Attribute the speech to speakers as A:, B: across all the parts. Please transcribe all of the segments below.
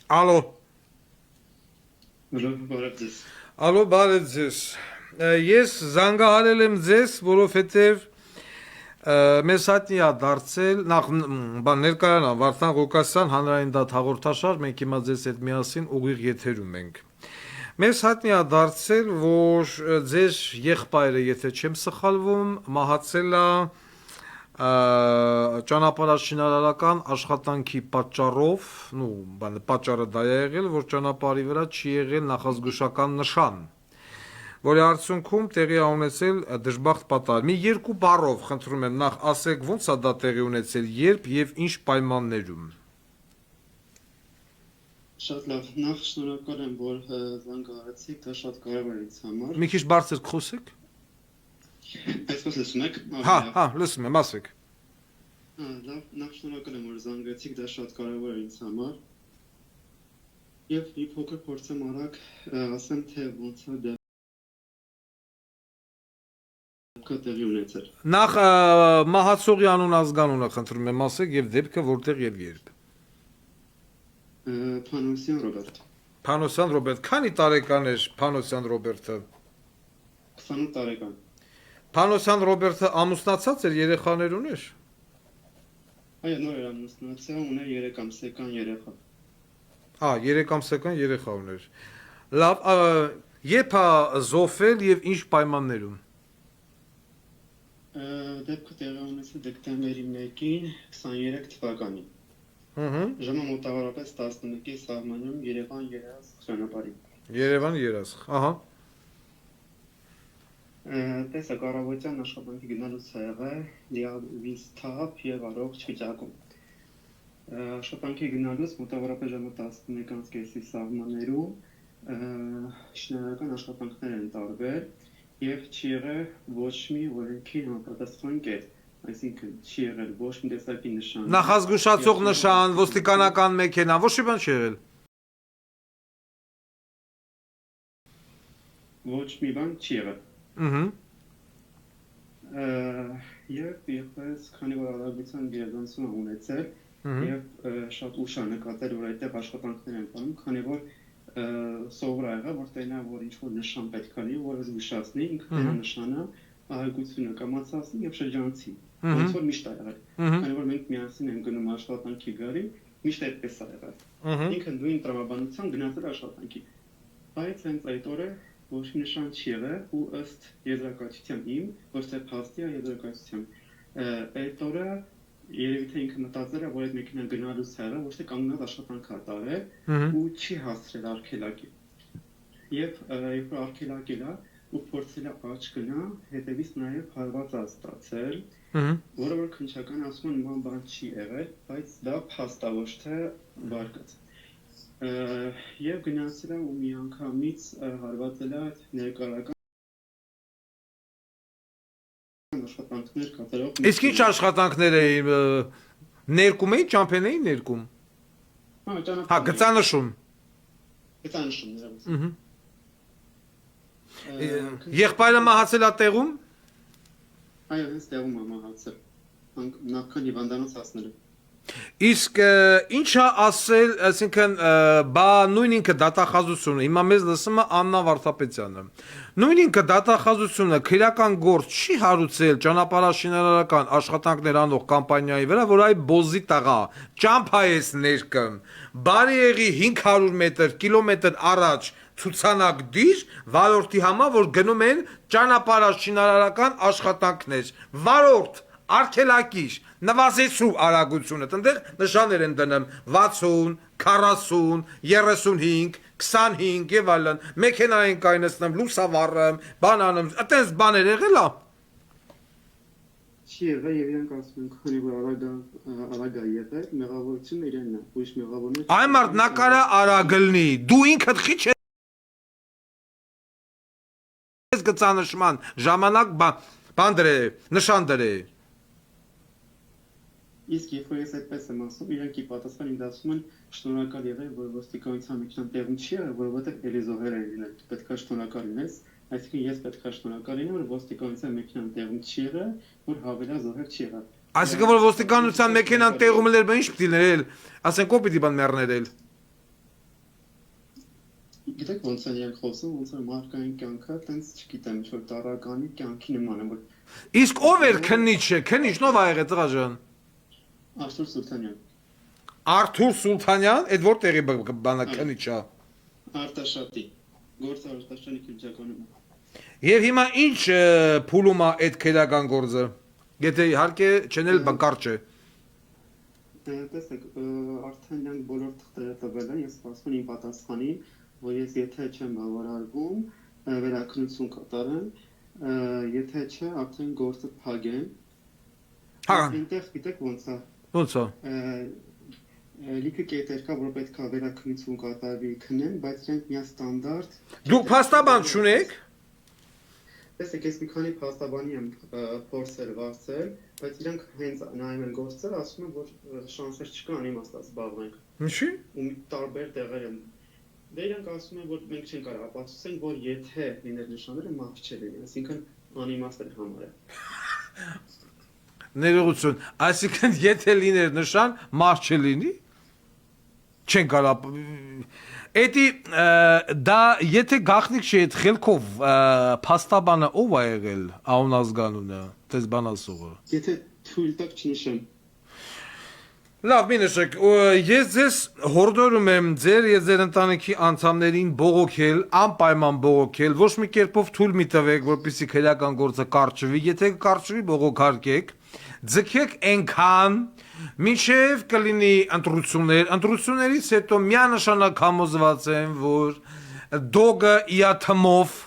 A: Ալո,
B: Բարև ձեզ։
A: ալո, բարև ձեզ։ Ես զանգահարել եմ ձեզ, որովհետև մեզ հայտնի է դարձել ներկայանա Վարդան Ղուկասյան հանրային դատ հաղորդաշար, մենք հիմա ձեզ հետ միասին ուղիղ եթերում ենք։ Մեզ հայտնի է դարձել, որ ձեր եղբայրը, եթե չեմ սխալվում, մահացել է ճանապարհաշինարարական աշխատանքի պատճառով, պատճառը դա է եղել, որ ճանապարհի վրա չի եղել նախազգուշական նշան, որի արդյունքում տեղի է ունեցել դժբախտ պատահար։ Մի երկու բառով խնդրում եմ, նախ ասեք ոնց է դա տեղի ունեցել, երբ եւ ինչ պայմաններում։
B: Շատ լավ։ Նախ շնորհակալ եմ, որ զանգահարեցիք, դա շատ կարևոր է ինձ համար։
A: Մի քիչ բարձր խոսեք։
B: Այսպես լսում եք։
A: Հա, լսում եմ, ասեք։
B: Լավ, նախ շնորհակալ եմ, որ զանգեցիք, դա շատ կարևոր է ինձ համար։ Եվ մի փոքր փորձեմ արագ ասեմ, թե ոնց է դա տեղի ունեցել։
A: Նախ մահացողի անուն ազգանունը խնդրում եմ ասեք եւ դեպքը որտեղ եւ երբ։
B: Փանոսյան Ռոբերտ։
A: Փանոսյան Ռոբերտ, քանի տարեկան էր Փանոսյան Ռոբերտը։
B: 28 տարեկան։
A: Փանոսյան Ռոբերտը ամուսնացած էր, երեխաներ ուներ։
B: Այո, նոր էր ամուսնացել, ուներ 3 ամսական երեխա։
A: 3 ամսական երեխա ուներ։ Լավ, երբ է զոհվել եւ ինչ պայմաններում։
B: Դեպքը տեղի ունեցել դեկտեմբերի 1-ին 23 թվականին։ Ժամը մոտավորապես 11-ի սահմանում Երևան երազ ճանապարհին։
A: Երևան երազխ, ահա։
B: Տեսակ առավոտյան աշխատանքի գնալուց է եղել լիավից թափ եւ առողջ վիճակում։ Աշխատանքի գնալուց մոտավորապես ժամը 11:30-ի սահմաններում շինարարական աշխատանքներ են տարվել եւ չի եղել ոչ մի օրենքի համապատասխան կետ, այսինքն չի եղել ոչ մի տեսակի նշան։
A: Նախազգուշացող նշան, ոստիկանական մեքենա, ոչ մի բան չի եղել։
B: Ոչ մի բան չի եղել։ Եվ եղբայրս քանի որ արագության գերազանցում է ունեցել եւ շատ ուշ է նկատել, որ այդտեղ աշխատանքներ են տանում, քանի որ սովոր է եղել, որ տենա որ ինչ որ նշան պետք է լինի, որը զգուշացնի, ինքը տենա նշանը արագությունը կամացածնի եւ շրջանցի։ Ոնց որ միշտ է եղել։ Քանի որ մենք միասին ենք գնում աշխատանքի գարի, միշտ այդպես է եղել։ Ինքը նույն տրամաբանությամբ գնացել աշխատանքի։ Բայց հենց այդ օրը ոչ մի նշան չի եղել ու ըստ եզրակացության իմ, ոչ թե փաստի, այլ եզրակացության։ Այդ օրը երևի թե ինքը մտածել է, որ այդ մեքենան գնալուց է եղել, ոչ թե կանգնած աշխատանք է տարել ու չի հասցրել արգելակի։ Եվ երբ որ արգելակել է ու փորձել է աճ գնա, հետևից նաև հարված է ստացել, որը որ քննչական ասում են նման բան չի եղել, բայց դա փաստ է, ոչ թե վարկած։ Եվ գնացել է ու միանգամից հարվածել է ներկայական աշխատանքներ կատարող։
A: Իսկ ինչ աշխատանքներ էին, ներկում էին, ճամփեն էին ներկում։ Հա, գծանշում։
B: Գծանշում ներկում։
A: Եղբայրը մահացել է տեղում։
B: Այո, հենց տեղում է մահացել։ Նախքան հիվանդանոց հասնելու։
A: Իսկ ինչա ասել, այսինքն բա նույն ինքը դատախազությունը, հիմա մեզ լսում է Աննա Վարդապետյանը։ Նույն ինքը դատախազությունը քրեական գործ չի հարուցել ճանապարհաշինարարական աշխատանքներ անող կամպանիայի վրա, որ այ բոզի տղա, ճամփա ես ներկում, բարի եղի 500 մետր, կիլոմետր առաջ ցուցանակ դիր, վարորդի համար, որ գնում են ճանապարհաշինարարական աշխատանքներ։ Վարորդ արգելակիր, նվազեցրու արագությունը, այդտեղ նշաններ են դնում 60, 40, 35, 25 եւ այլն, մեքենա են կայնացնում, լուսավառում, բանանում, այդպես բաներ եղել է։
B: Չի եղել եւ իրանք ասում են, քանի որ արագ է եղել, մեղավորությունը իրենն է, ուրիշ մեղավորներ։
A: Այ մարդ նակարա արագ լինի, դու ինքդ խիչ ես գծանշման ժամանակ բան դրե, նշան դրե։
B: Իսկ երբ որ ես այդպես եմ ասում, իրանք ի պատասխան ինձ ասում են շնորհակալ եղել, որ ոստիկանության մեքենան տեղում չի եղել, որովհետև էլի զոհեր են լինել, պետք է շնորհակալ լինես, այսինքն ես պետք է շնորհակալ լինեմ, որ ոստիկանության մեքենան տեղում չի եղել, որ հավելա զոհեր չի եղել։
A: Այսինքն որ ոստիկանության մեքենան տեղում էր, ինչ պիտի ներել, ասենք ո՞ր պիտի բան մեռնել։
B: Գիտեք ոնց են իրենք խոսում, ոնց որ մարդկային կյանքը, տենց չգիտեմ, ինչ-որ տարականի կյանքի նման է, որ
A: Իսկ ով էր քննիչը, քննիչն ով ա եղել տղա ջան։
B: Արթուր Սուլթանյան,
A: Արթուր Սուլթանյան, այդ որտեղի բանը քննիչա։
B: Արտաշատի, գործը Արտաշատի քիրջականում։
A: Եվ հիմա ինչ փուլում է այդ քերական գործը։ Եթե իհարկե չնել բանկարճ է։
B: Տեսեք, արդեն նրանք բոլոր թղթերը տվել են, ես սպասում եմ իմ պատասխանին, որ ես եթե չեմ բավարարվում, վերաքննություն կատարեմ, եթե չէ, արդեն գործը փակեմ։
A: Հա,
B: Այնտեղ գիտեք ոնց է։
A: ոնց է։
B: Լիքը կետեր կա, որ պետք է վերաքննություն կատարվի քնեն, բայց իրենք միա ստանդարտ։
A: Դուք փաստաբան չունեք։
B: Տեսեք, ես մի քանի փաստաբանի եմ փորձել վարձել, բայց իրենք հենց նայում են գործերը, ասում են, որ շանսեր չկա անիմաստած զբաղվենք։
A: Ինչի՞։
B: Ու տարբեր տեղեր են։ Դե իրենք ասում են, որ մենք չենք կարող ապացուցենք, որ եթե լիներ նշանները մարդ չլինի, այսինքն անիմաստ է համարը։
A: Ներողություն, այսինքն եթե լիներ նշան, մարդ չլինի։ Չեն կարող։ Էդի դա եթե գախնիկ չի այդ խելքով փաստաբանը ով է եղել անազգանունը, դες բանասողը։
B: Եթե թույլ տակ չնշեմ։
A: Լավ, մի նշեք, ես ձեզ հորդորում եմ ձեր եւ ձեր ընտանիքի անդամներին բողոքել, անպայման բողոքել, ոչ մի կերպով թույլ մի տվեք, որպեսզի քրեական գործը կարճվի, եթե կարճվի բողոքարկեք, ձգեք այնքան, մինչև կլինի ընտրություններից հետո միանշանակ համոզված եմ, որ դոգը իա թմով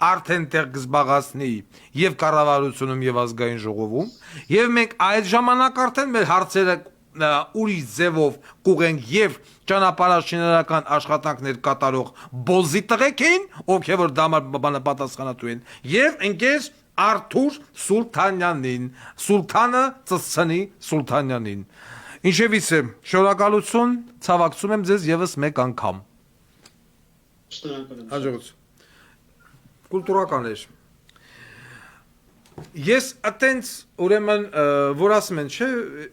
A: արդեն տեղ կզբաղացնի եւ կառավարությունում եւ ազգային ժողովում, եւ մենք այդ ժամանակ արդեն մեր հարցերը ուրիշ ձևով կուղենք եւ ճանապարհաշինարական աշխատանքներ կատարող բոզի տղեկին, ովքեր որ դա բանը պատասխանատու են, եւ ընկեր Արթուր Սուլթանյանին, Սուլթանը ծծցնի Սուլթանյանին։ Ինչևից է, շնորհակալություն, ցավակցում եմ ձեզ եւս մեկ անգամ։
B: Շնորհակալ եմ։
A: Հաջողություն։ Կուլտուրական էր։ Ես այտենց ուրեմն որ ասում են, չէ,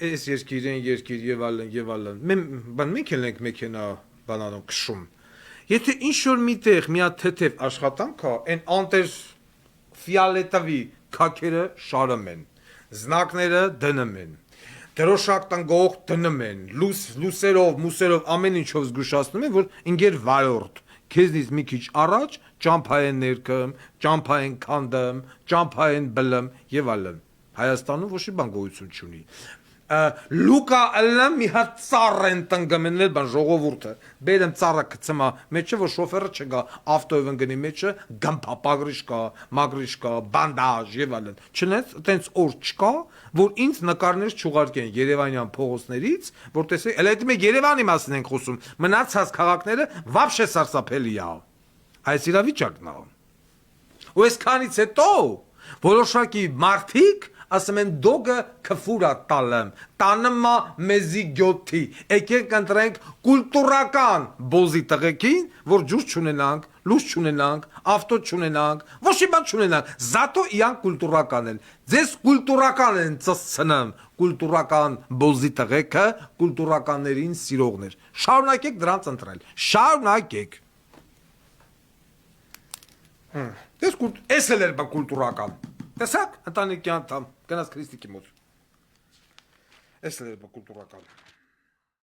A: այս երկիր եւ այլն։ Մենք էլ ենք մեքենա բանանում քշում։ Եթե ինչ որ միտեղ մի հատ թեթև աշխատանք կա, այն անտեր ֆիալետավի քաքերը շարում են, զնակները դնում են, դրոշակ տնգող դնում են, լուսերով, մուսերով ամեն ինչով զգուշացնում են, որ ինգեր վարորդ, քեզնից մի քիչ առաջ ճամփային ներքëm, ճամփային քանդեմ, ճամփային բլեմ եւ այլն։ Հայաստանում ոչ մի բան գոյություն չունի։ Լուկա ըլլեմ մի հատ ծառ են տնգմնել բան ժողովուրդը։ Բերեմ ծառը գցմա, մեջը որ շոֆերը չգա, ավտոյով ընկնի մեջը գամփա, պագրիշկա, մագրիշկա, բանդաժ եւ այլն։ Չնայած այտենց օր չկա, որ ինձ նկարներ չուղարկեն Երևանյան փողոցներից, որ տեսեք, էլ այդ մենք Երևանի մասին ենք խոսում։ Մնացած քաղաքները վաբշե սարսափելի է։ Այս իրավիճակն է։ Ու այսքանից հետո որոշակի մարդիկ ասում են դոգը քֆուրա տալեմ, տանմա մեզի գյոթի, եկեք ընտրենք կուլտուրական բոզի տղեկին, որ ջուր չունենանք, լույս չունենանք, ավտո չունենանք, ոչ մի բան չունենանք, զատո իրանք կուլտուրական են։ Ձեզ կուլտուրական են ծծցնեմ, կուլտուրական բոզի տղեկը, կուլտուրականներին սիրողներ։ Շարունակեք դրանց ընտրել, շարունակեք։ Էս էլ էր բա կուլտուրական։ Տեսակ, ընտանիքի անդամ, գնաց քրիստիկի մոտ։ Էս էլ էր բա կուլտուրական։